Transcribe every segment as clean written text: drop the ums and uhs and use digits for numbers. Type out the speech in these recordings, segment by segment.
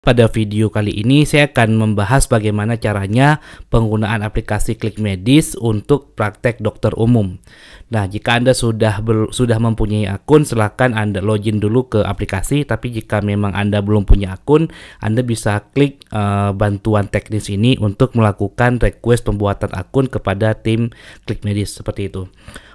Pada video kali ini saya akan membahas bagaimana caranya penggunaan aplikasi Klikmedis untuk praktek dokter umum. Nah, jika Anda sudah mempunyai akun, silakan Anda login dulu ke aplikasi. Tapi jika memang Anda belum punya akun, Anda bisa klik bantuan teknis ini untuk melakukan request pembuatan akun kepada tim Klikmedis seperti itu.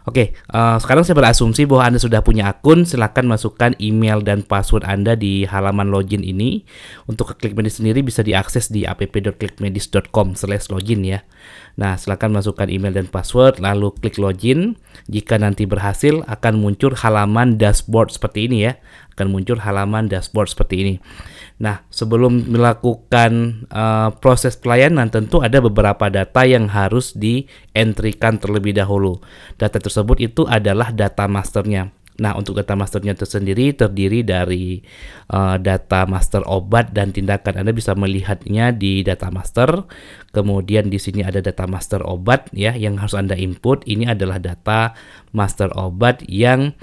Oke, sekarang saya berasumsi bahwa Anda sudah punya akun. Silakan masukkan email dan password Anda di halaman login ini. Untuk Klikmedis sendiri bisa diakses di app.klikmedis.com/login ya. Nah, silakan masukkan email dan password, lalu klik login. Jika nanti berhasil, akan muncul halaman dashboard seperti ini ya. Akan muncul halaman dashboard seperti ini. Nah, sebelum melakukan proses pelayanan, tentu ada beberapa data yang harus di-entry-kan terlebih dahulu. Data tersebut itu adalah data masternya. Nah, untuk data masternya tersendiri terdiri dari data master obat dan tindakan. Anda bisa melihatnya di data master. Kemudian di sini ada data master obat ya yang harus Anda input. Ini adalah data master obat yang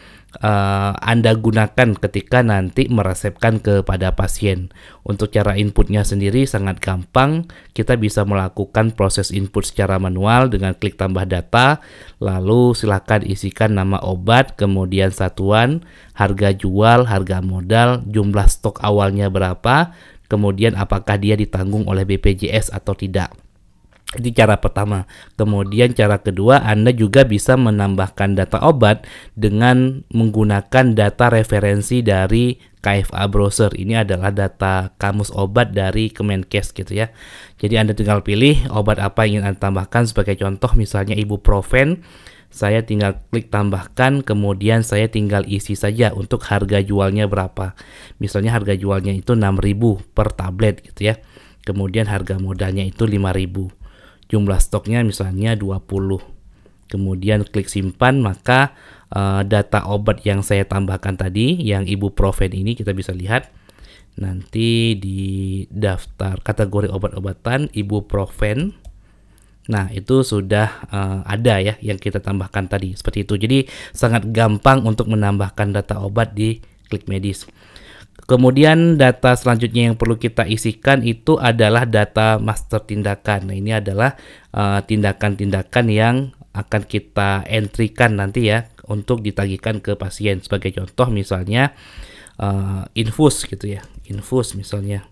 Anda gunakan ketika nanti meresepkan kepada pasien. Untuk cara inputnya sendiri sangat gampang. Kita bisa melakukan proses input secara manual dengan klik tambah data. Lalu silakan isikan nama obat, kemudian satuan, harga jual, harga modal, jumlah stok awalnya berapa, kemudian apakah dia ditanggung oleh BPJS atau tidak. Ini cara pertama. Kemudian cara kedua, Anda juga bisa menambahkan data obat dengan menggunakan data referensi dari KFA Browser. Ini adalah data kamus obat dari Kemenkes gitu ya. Jadi Anda tinggal pilih obat apa yang ingin Anda tambahkan. Sebagai contoh misalnya ibuprofen, saya tinggal klik tambahkan, kemudian saya tinggal isi saja untuk harga jualnya berapa. Misalnya harga jualnya itu 6.000 per tablet gitu ya. Kemudian harga modalnya itu 5.000. Jumlah stoknya misalnya 20. Kemudian klik simpan, maka data obat yang saya tambahkan tadi, yang ibuprofen ini kita bisa lihat nanti di daftar kategori obat-obatan ibuprofen. Nah, itu sudah ada ya yang kita tambahkan tadi, seperti itu. Jadi sangat gampang untuk menambahkan data obat di Klikmedis. Kemudian data selanjutnya yang perlu kita isikan itu adalah data master tindakan. Nah, ini adalah tindakan-tindakan yang akan kita entry-kan nanti ya untuk ditagihkan ke pasien. Sebagai contoh misalnya infus gitu ya, infus misalnya,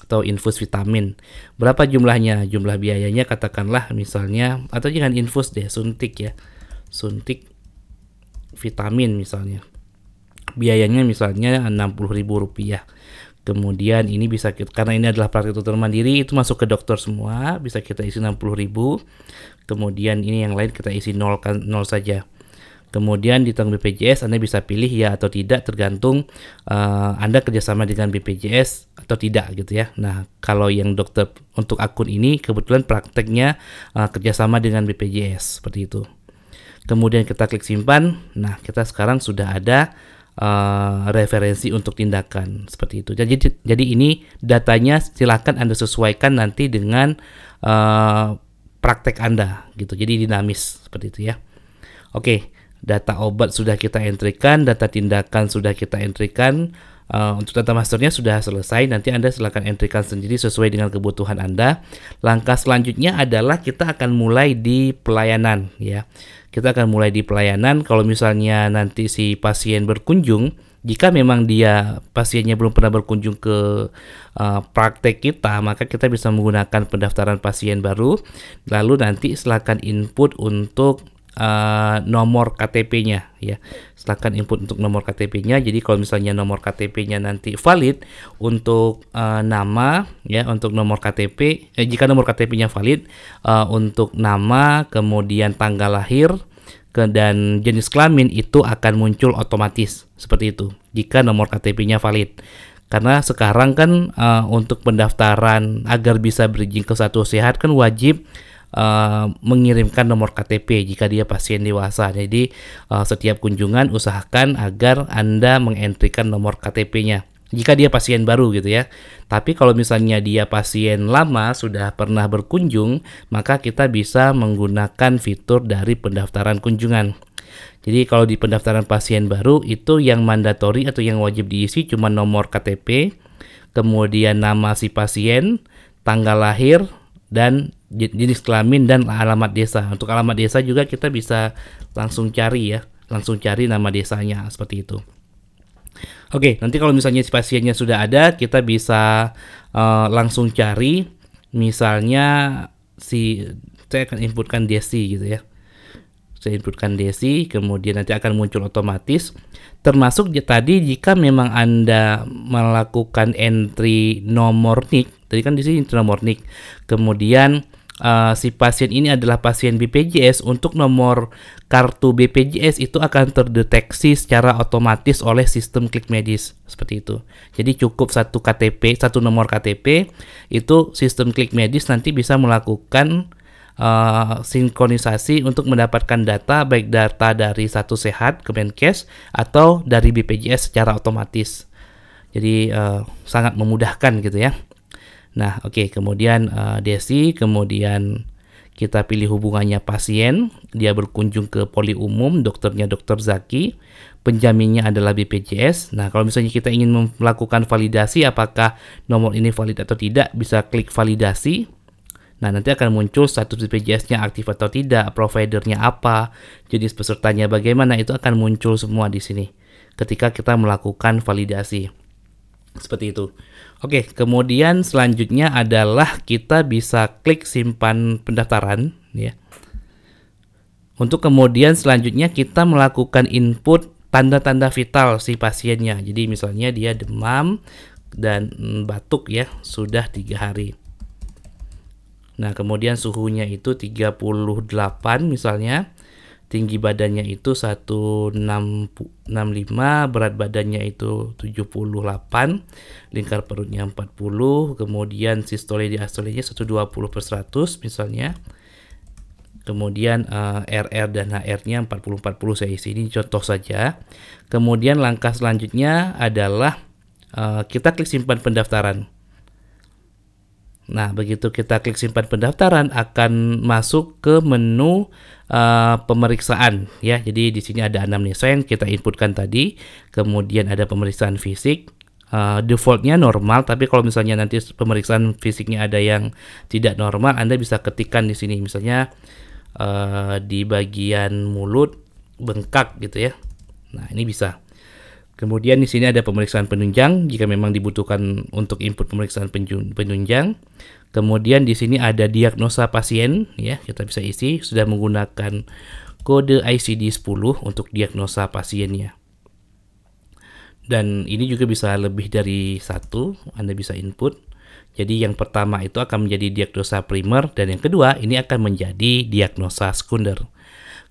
atau infus vitamin. Berapa jumlahnya? Jumlah biayanya katakanlah misalnya, atau jangan infus deh, suntik ya, suntik vitamin misalnya. Biayanya misalnya Rp60.000. Kemudian ini bisa kita, karena ini adalah praktik dokter mandiri, itu masuk ke dokter semua, bisa kita isi 60.000. Kemudian ini yang lain kita isi 0 saja. Kemudian di tanggung BPJS Anda bisa pilih ya atau tidak, tergantung Anda kerjasama dengan BPJS atau tidak gitu ya. Nah, kalau yang dokter untuk akun ini kebetulan prakteknya kerjasama dengan BPJS seperti itu. Kemudian kita klik simpan. Nah, kita sekarang sudah ada referensi untuk tindakan seperti itu. Jadi ini datanya silakan Anda sesuaikan nanti dengan praktek Anda gitu. Jadi dinamis seperti itu ya. Oke, data obat sudah kita entry-kan, data tindakan sudah kita entry-kan. Untuk data masternya sudah selesai. Nanti Anda silakan entry-kan sendiri sesuai dengan kebutuhan Anda. Langkah selanjutnya adalah kita akan mulai di pelayanan ya. Kita akan mulai di pelayanan. Kalau misalnya nanti si pasien berkunjung, jika memang dia pasiennya belum pernah berkunjung ke praktek kita, maka kita bisa menggunakan pendaftaran pasien baru. Lalu nanti silakan input untuk nomor KTP-nya ya. Silakan input untuk nomor KTP-nya. Jadi kalau misalnya nomor KTP-nya nanti valid untuk nama ya, untuk nomor KTP, jika nomor KTP-nya valid untuk nama, kemudian tanggal lahir dan jenis kelamin itu akan muncul otomatis seperti itu jika nomor KTP-nya valid. Karena sekarang kan untuk pendaftaran agar bisa berizin ke Satu Sehat kan wajib mengirimkan nomor KTP jika dia pasien dewasa. Jadi setiap kunjungan usahakan agar Anda mengentrikan nomor KTP-nya jika dia pasien baru gitu ya. Tapi kalau misalnya dia pasien lama sudah pernah berkunjung, maka kita bisa menggunakan fitur dari pendaftaran kunjungan. Jadi kalau di pendaftaran pasien baru itu yang mandatori atau yang wajib diisi cuma nomor KTP, kemudian nama si pasien, tanggal lahir, dan jenis kelamin dan alamat desa. Untuk alamat desa juga kita bisa langsung cari ya, langsung cari nama desanya seperti itu. Oke, nanti kalau misalnya si pasiennya sudah ada, kita bisa langsung cari. Misalnya saya akan inputkan Desi gitu ya. Saya inputkan Desi, kemudian nanti akan muncul otomatis. Termasuk tadi jika memang Anda melakukan entry nomor NIK, tadi kan di sini nomor NIK. Kemudian si pasien ini adalah pasien BPJS, untuk nomor kartu BPJS itu akan terdeteksi secara otomatis oleh sistem Klikmedis seperti itu. Jadi cukup satu KTP, satu nomor KTP, itu sistem Klikmedis nanti bisa melakukan sinkronisasi untuk mendapatkan data, baik data dari Satu Sehat Kemenkes atau dari BPJS secara otomatis. Jadi sangat memudahkan gitu ya. Nah, oke, kemudian Desi, kemudian kita pilih hubungannya pasien, dia berkunjung ke poli umum, dokternya Dr. Zaki, penjaminnya adalah BPJS. Nah, kalau misalnya kita ingin melakukan validasi apakah nomor ini valid atau tidak, bisa klik validasi. Nah, nanti akan muncul status BPJS-nya aktif atau tidak, providernya apa, jenis pesertanya bagaimana, itu akan muncul semua di sini ketika kita melakukan validasi. Seperti itu. Oke, kemudian selanjutnya adalah kita bisa klik simpan pendaftaran ya. Untuk kemudian selanjutnya kita melakukan input tanda-tanda vital si pasiennya. Jadi misalnya dia demam dan batuk ya, sudah 3 hari. Nah, kemudian suhunya itu 38 misalnya, tinggi badannya itu 165, berat badannya itu 78, lingkar perutnya 40, kemudian sistole diastolenya 120/100 misalnya. Kemudian RR dan HR-nya 40/40 saya isi, ini contoh saja. Kemudian langkah selanjutnya adalah kita klik simpan pendaftaran. Nah, begitu kita klik simpan pendaftaran akan masuk ke menu pemeriksaan ya. Jadi di sini ada anamnesa yang kita inputkan tadi, kemudian ada pemeriksaan fisik. Defaultnya normal, tapi kalau misalnya nanti pemeriksaan fisiknya ada yang tidak normal, Anda bisa ketikkan di sini, misalnya di bagian mulut bengkak gitu ya. Nah, ini bisa. Kemudian di sini ada pemeriksaan penunjang jika memang dibutuhkan untuk input pemeriksaan penunjang. Kemudian di sini ada diagnosa pasien ya, kita bisa isi sudah menggunakan kode ICD-10 untuk diagnosa pasiennya. Dan ini juga bisa lebih dari satu, Anda bisa input. Jadi yang pertama itu akan menjadi diagnosa primer dan yang kedua ini akan menjadi diagnosa sekunder.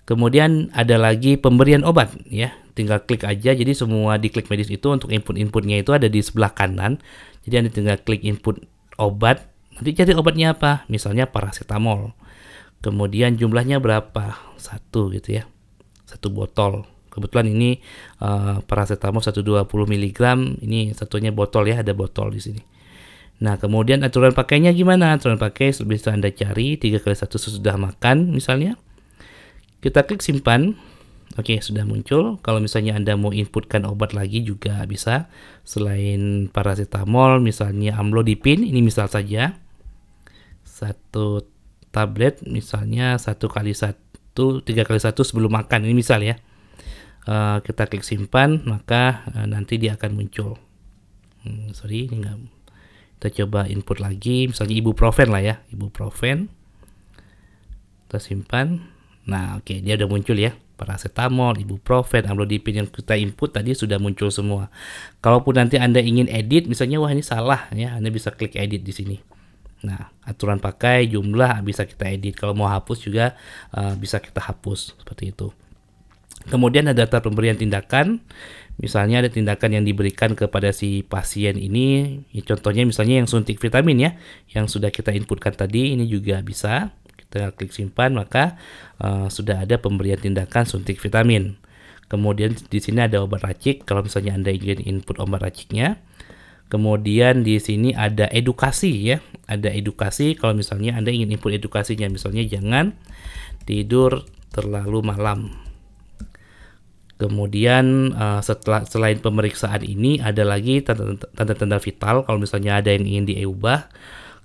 Kemudian ada lagi pemberian obat ya, tinggal klik aja. Jadi semua di Klikmedis itu untuk input-inputnya itu ada di sebelah kanan. Jadi Anda tinggal klik input obat, nanti cari obatnya apa, misalnya paracetamol. Kemudian jumlahnya berapa, 1 gitu ya, 1 botol. Kebetulan ini paracetamol 120 mg, ini satunya botol ya, ada botol di sini. Nah, kemudian aturan pakainya gimana? Aturan pakai bisa Anda cari 3x1 sesudah makan misalnya. Kita klik simpan. Oke, sudah muncul. Kalau misalnya Anda mau inputkan obat lagi juga bisa. Selain paracetamol, misalnya amlodipin, ini misal saja. 1 tablet, misalnya 3x1 sebelum makan, ini misal ya. Kita klik simpan, maka nanti dia akan muncul. Sorry, ini enggak. Kita coba input lagi, misalnya ibuprofen lah ya, ibuprofen. Kita simpan. Nah, oke, dia udah muncul ya. Paracetamol, ibuprofen, amlodipin yang kita input tadi sudah muncul semua. Kalaupun nanti Anda ingin edit, misalnya wah ini salah ya, Anda bisa klik edit di sini. Nah, aturan pakai, jumlah bisa kita edit. Kalau mau hapus juga bisa kita hapus seperti itu. Kemudian ada daftar pemberian tindakan. Misalnya ada tindakan yang diberikan kepada si pasien ini. Contohnya misalnya yang suntik vitamin ya, yang sudah kita inputkan tadi, ini juga bisa. Kita klik simpan, maka sudah ada pemberian tindakan suntik vitamin. Kemudian di sini ada obat racik kalau misalnya Anda ingin input obat raciknya. Kemudian di sini ada edukasi ya. Ada edukasi kalau misalnya Anda ingin input edukasinya, misalnya jangan tidur terlalu malam. Kemudian selain pemeriksaan ini ada lagi tanda-tanda vital kalau misalnya ada yang ingin diubah.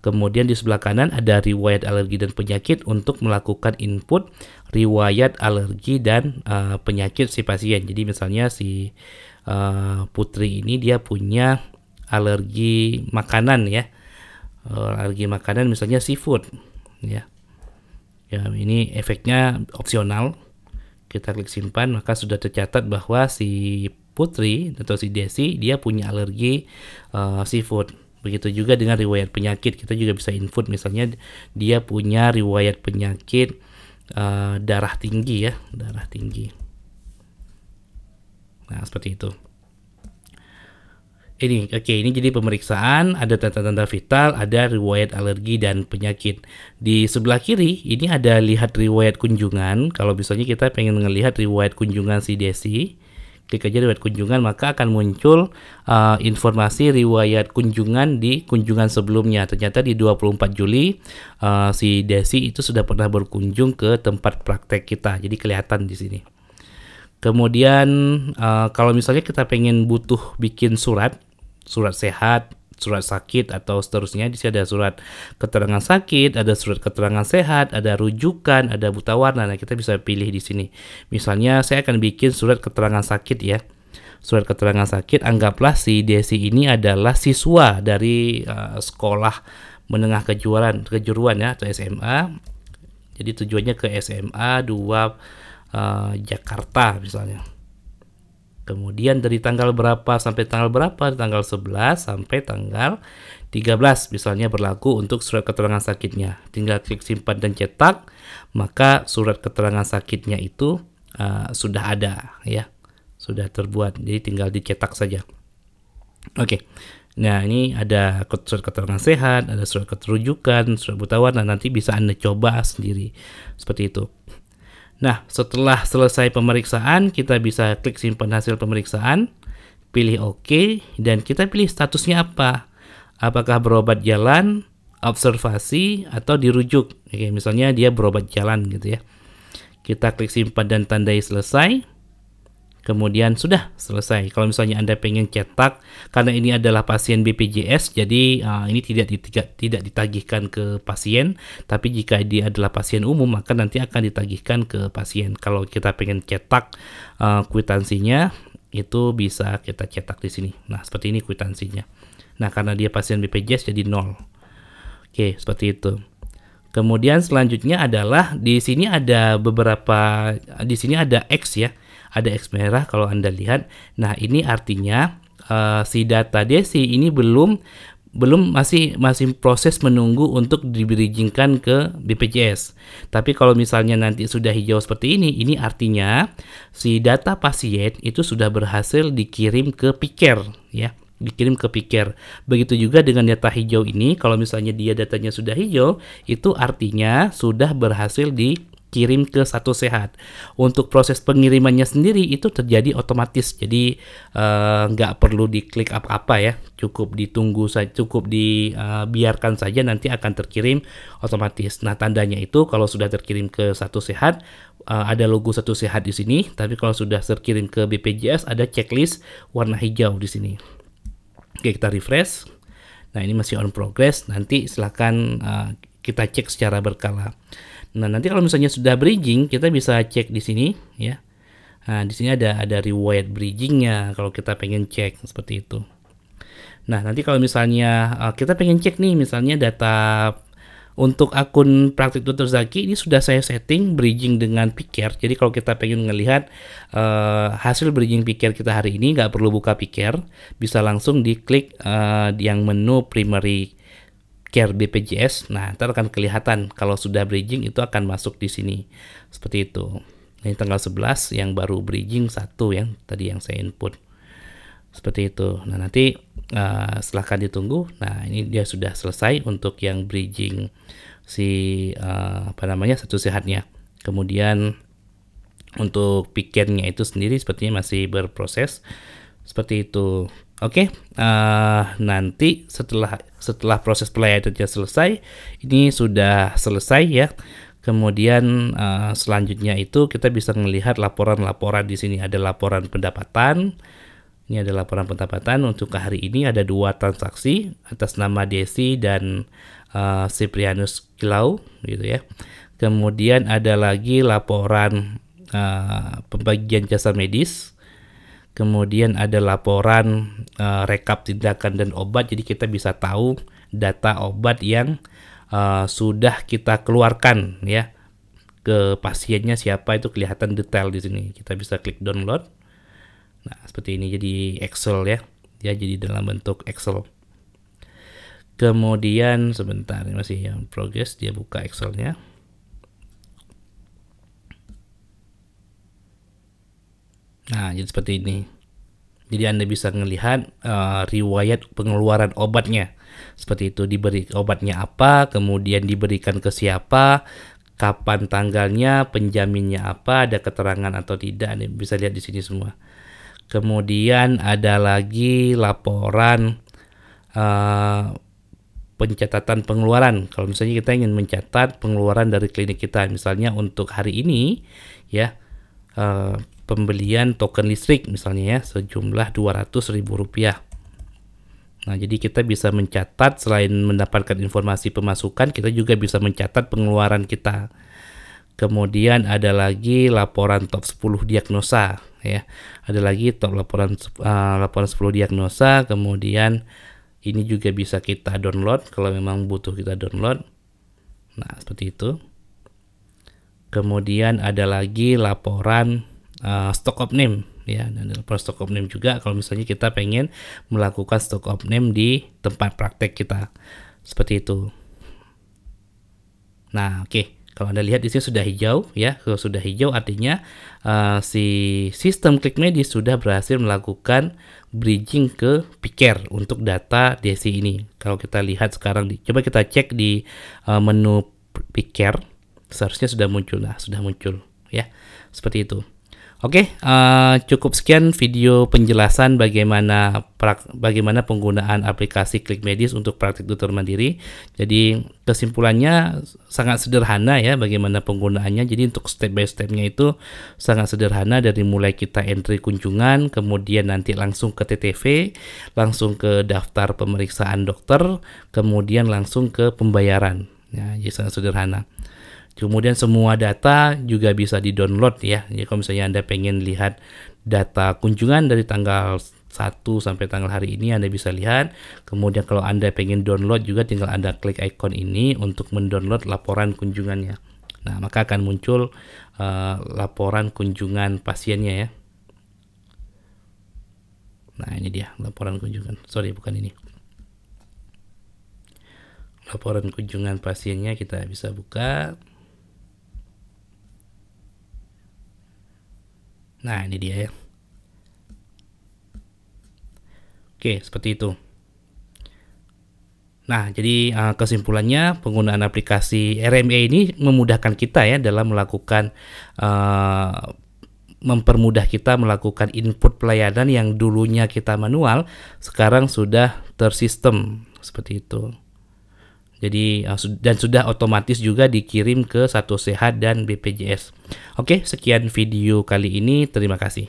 Kemudian di sebelah kanan ada riwayat alergi dan penyakit untuk melakukan input riwayat alergi dan penyakit si pasien. Jadi misalnya si Putri ini dia punya alergi makanan ya. Alergi makanan misalnya seafood ya. Ya, ini efeknya opsional. Kita klik simpan, maka sudah tercatat bahwa si Putri atau si Desi dia punya alergi seafood. Begitu juga dengan riwayat penyakit, kita juga bisa input misalnya dia punya riwayat penyakit darah tinggi ya, darah tinggi. Nah, seperti itu. Ini jadi pemeriksaan, ada tanda-tanda vital, ada riwayat alergi dan penyakit. Di sebelah kiri ini ada lihat riwayat kunjungan. Kalau misalnya kita pengen ngelihat riwayat kunjungan si Desi, klik aja riwayat kunjungan, maka akan muncul informasi riwayat kunjungan di kunjungan sebelumnya. Ternyata di 24 Juli si Desi itu sudah pernah berkunjung ke tempat praktek kita. Jadi kelihatan di sini. Kemudian kalau misalnya kita pengen butuh bikin surat sehat, surat sakit atau seterusnya, di sini ada surat keterangan sakit, ada surat keterangan sehat, ada rujukan, ada buta warna. Nah, kita bisa pilih di sini. Misalnya saya akan bikin surat keterangan sakit ya. Surat keterangan sakit, anggaplah si Desi ini adalah siswa dari sekolah menengah kejuruan ya atau SMA. Jadi tujuannya ke SMA 2 Jakarta misalnya. Kemudian dari tanggal berapa sampai tanggal berapa? Tanggal 11 sampai tanggal 13 misalnya berlaku untuk surat keterangan sakitnya. Tinggal klik simpan dan cetak, maka surat keterangan sakitnya itu sudah ada ya. Sudah terbuat. Jadi tinggal dicetak saja. Oke. Nah, ini ada surat keterangan sehat, ada surat keterujukan, surat buta warna. Nanti bisa Anda coba sendiri. Seperti itu. Nah, setelah selesai pemeriksaan, kita bisa klik simpan hasil pemeriksaan, pilih OK, dan kita pilih statusnya apa. Apakah berobat jalan, observasi, atau dirujuk. Oke, misalnya dia berobat jalan gitu ya. Kita klik simpan dan tandai selesai. Kemudian sudah selesai. Kalau misalnya Anda pengen cetak, karena ini adalah pasien BPJS, jadi ini tidak ditagihkan ke pasien, tapi jika dia adalah pasien umum, maka nanti akan ditagihkan ke pasien. Kalau kita pengen cetak kwitansinya, itu bisa kita cetak di sini. Nah, seperti ini kwitansinya. Nah, karena dia pasien BPJS jadi 0. Oke, seperti itu. Kemudian selanjutnya adalah di sini ada di sini ada X ya. Ada X merah kalau Anda lihat. Nah, ini artinya si data Desi ini belum masih proses menunggu untuk dibridgingkan ke BPJS. Tapi kalau misalnya nanti sudah hijau seperti ini artinya si data pasien itu sudah berhasil dikirim ke Piker ya. Dikirim ke Piker. Begitu juga dengan data hijau ini, kalau misalnya dia datanya sudah hijau, itu artinya sudah berhasil dikirim ke Satu Sehat. Untuk proses pengirimannya sendiri itu terjadi otomatis, jadi nggak perlu diklik apa-apa ya, cukup ditunggu saja, cukup dibiarkan saja, nanti akan terkirim otomatis. Nah, tandanya itu kalau sudah terkirim ke Satu Sehat, ada logo Satu Sehat di sini, tapi kalau sudah terkirim ke BPJS ada checklist warna hijau di sini. Oke, kita refresh. Nah, ini masih on progress. Nanti silahkan kita cek secara berkala. Nah, nanti kalau misalnya sudah bridging, kita bisa cek di sini ya. Nah, di sini ada riwayat bridgingnya kalau kita pengen cek seperti itu. Nah, nanti kalau misalnya kita pengen cek nih, misalnya data untuk akun Praktik Dr. Zaki ini sudah saya setting bridging dengan Piker. Jadi kalau kita pengen ngelihat hasil bridging Piker kita hari ini, nggak perlu buka Piker, bisa langsung diklik yang menu Primary Care BPJS. Nah, ntar akan kelihatan kalau sudah bridging itu akan masuk di sini. Seperti itu. Ini tanggal 11 yang baru bridging 1 yang tadi yang saya input. Seperti itu. Nah, nanti silahkan ditunggu. Nah, ini dia sudah selesai untuk yang bridging Satu Sehatnya. Kemudian untuk Pikernya itu sendiri sepertinya masih berproses. Seperti itu. Oke, nanti setelah proses pelayanannya selesai, ini sudah selesai ya. Kemudian selanjutnya itu kita bisa melihat laporan-laporan di sini. Ada laporan pendapatan. Ini ada laporan pendapatan untuk hari ini ada 2 transaksi atas nama Desi dan Cyprianus Kilau gitu ya. Kemudian ada lagi laporan pembagian jasa medis. Kemudian ada laporan rekap tindakan dan obat. Jadi kita bisa tahu data obat yang sudah kita keluarkan ya ke pasiennya siapa, itu kelihatan detail di sini. Kita bisa klik download. Nah, seperti ini jadi Excel ya. Dia jadi dalam bentuk Excel. Kemudian sebentar, masih yang progress, dia buka Excelnya. Nah, jadi seperti ini. Jadi Anda bisa melihat riwayat pengeluaran obatnya. Seperti itu, diberi obatnya apa, kemudian diberikan ke siapa, kapan tanggalnya, penjaminnya apa, ada keterangan atau tidak. Anda bisa lihat di sini semua. Kemudian ada lagi laporan pencatatan pengeluaran. Kalau misalnya kita ingin mencatat pengeluaran dari klinik kita, misalnya untuk hari ini ya, pembelian token listrik misalnya ya sejumlah Rp200.000. Nah, jadi kita bisa mencatat, selain mendapatkan informasi pemasukan, kita juga bisa mencatat pengeluaran kita. Kemudian ada lagi laporan top 10 diagnosa ya. Ada lagi laporan 10 diagnosa, kemudian ini juga bisa kita download kalau memang butuh kita download. Nah, seperti itu. Kemudian ada lagi laporan stock of name ya, dan laporan stock of name juga kalau misalnya kita pengen melakukan stock of name di tempat praktek kita. Seperti itu. Nah, oke. Kalau Anda lihat di sini sudah hijau ya. Kalau sudah hijau artinya si sistem Klikmedis sudah berhasil melakukan bridging ke Piker untuk data Desi ini. Kalau kita lihat sekarang, coba kita cek di menu Piker, seharusnya sudah muncul. Nah, sudah muncul ya. Seperti itu. Oke, cukup sekian video penjelasan bagaimana penggunaan aplikasi Klikmedis untuk praktik dokter mandiri. Jadi kesimpulannya sangat sederhana ya bagaimana penggunaannya. Jadi untuk step by stepnya itu sangat sederhana, dari mulai kita entry kunjungan, kemudian nanti langsung ke TTV, langsung ke daftar pemeriksaan dokter, kemudian langsung ke pembayaran. Ya, jadi sangat sederhana. Kemudian semua data juga bisa di-download ya. Jadi kalau misalnya Anda pengen lihat data kunjungan dari tanggal 1 sampai tanggal hari ini, Anda bisa lihat. Kemudian kalau Anda pengen download juga, tinggal Anda klik icon ini untuk mendownload laporan kunjungannya. Nah, maka akan muncul laporan kunjungan pasiennya ya. Nah, ini dia laporan kunjungan. Sorry, bukan ini. Laporan kunjungan pasiennya kita bisa buka. Nah, ini dia ya. Oke, seperti itu. Nah, jadi kesimpulannya penggunaan aplikasi RME ini memudahkan kita ya dalam melakukan mempermudah kita melakukan input pelayanan yang dulunya kita manual, sekarang sudah tersistem seperti itu. Jadi dan sudah otomatis juga dikirim ke Satu Sehat dan BPJS. Oke, sekian video kali ini. Terima kasih.